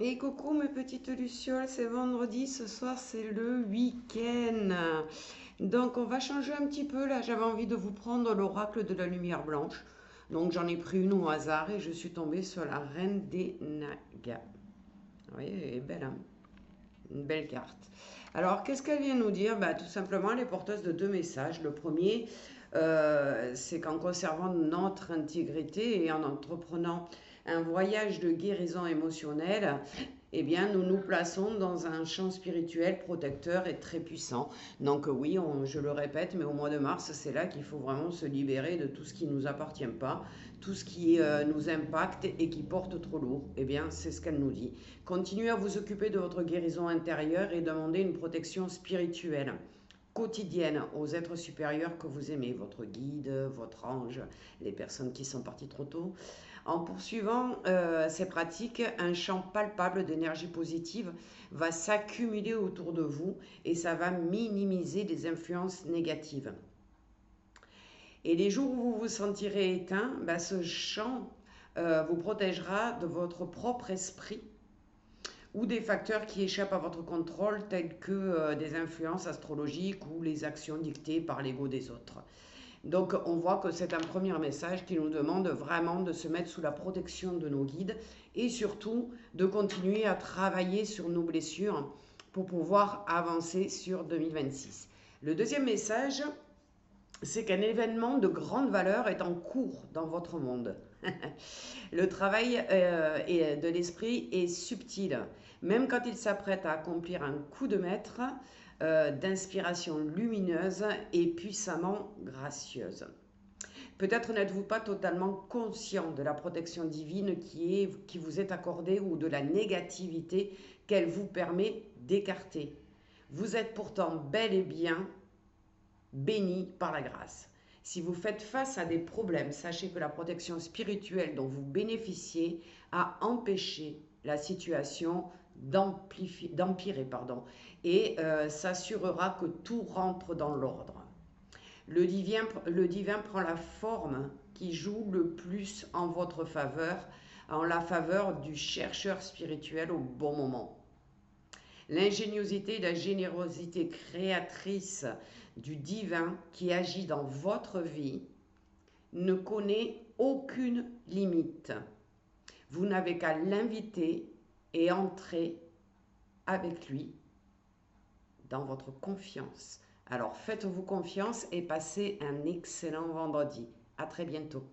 Et coucou mes petites lucioles, c'est vendredi, ce soir c'est le week-end. Donc on va changer un petit peu là, j'avais envie de vous prendre l'oracle de la lumière blanche. Donc j'en ai pris une au hasard et je suis tombée sur la reine des Nagas. Oui, elle est belle, hein, une belle carte. Alors qu'est-ce qu'elle vient nous dire? Tout simplement elle est porteuse de deux messages. Le premier, c'est qu'en conservant notre intégrité et en entreprenant un voyage de guérison émotionnelle, eh bien, nous nous plaçons dans un champ spirituel protecteur et très puissant. Donc oui, je le répète, mais au mois de mars, c'est là qu'il faut vraiment se libérer de tout ce qui ne nous appartient pas, tout ce qui nous impacte et qui porte trop lourd. Eh bien, c'est ce qu'elle nous dit. Continuez à vous occuper de votre guérison intérieure et demandez une protection spirituelle quotidienne aux êtres supérieurs que vous aimez, votre guide, votre ange, les personnes qui sont parties trop tôt. En poursuivant ces pratiques, un champ palpable d'énergie positive va s'accumuler autour de vous et ça va minimiser les influences négatives. Et les jours où vous vous sentirez éteint, ce champ vous protégera de votre propre esprit ou des facteurs qui échappent à votre contrôle tels que des influences astrologiques ou les actions dictées par l'ego des autres. Donc on voit que c'est un premier message qui nous demande vraiment de se mettre sous la protection de nos guides et surtout de continuer à travailler sur nos blessures pour pouvoir avancer sur 2026. Le deuxième message, c'est qu'un événement de grande valeur est en cours dans votre monde. Le travail de l'esprit est subtil. Même quand il s'apprête à accomplir un coup de maître, d'inspiration lumineuse et puissamment gracieuse. Peut-être n'êtes-vous pas totalement conscient de la protection divine qui vous est accordée ou de la négativité qu'elle vous permet d'écarter. Vous êtes pourtant bel et bien béni par la grâce. Si vous faites face à des problèmes, sachez que la protection spirituelle dont vous bénéficiez a empêché la situation d'empirer et s'assurera que tout rentre dans l'ordre. Le divin prend la forme qui joue le plus en votre faveur, en la faveur du chercheur spirituel au bon moment. L'ingéniosité et la générosité créatrice du divin qui agit dans votre vie ne connaît aucune limite. Vous n'avez qu'à l'inviter et entrer avec lui dans votre confiance. Alors faites-vous confiance et passez un excellent vendredi. À très bientôt.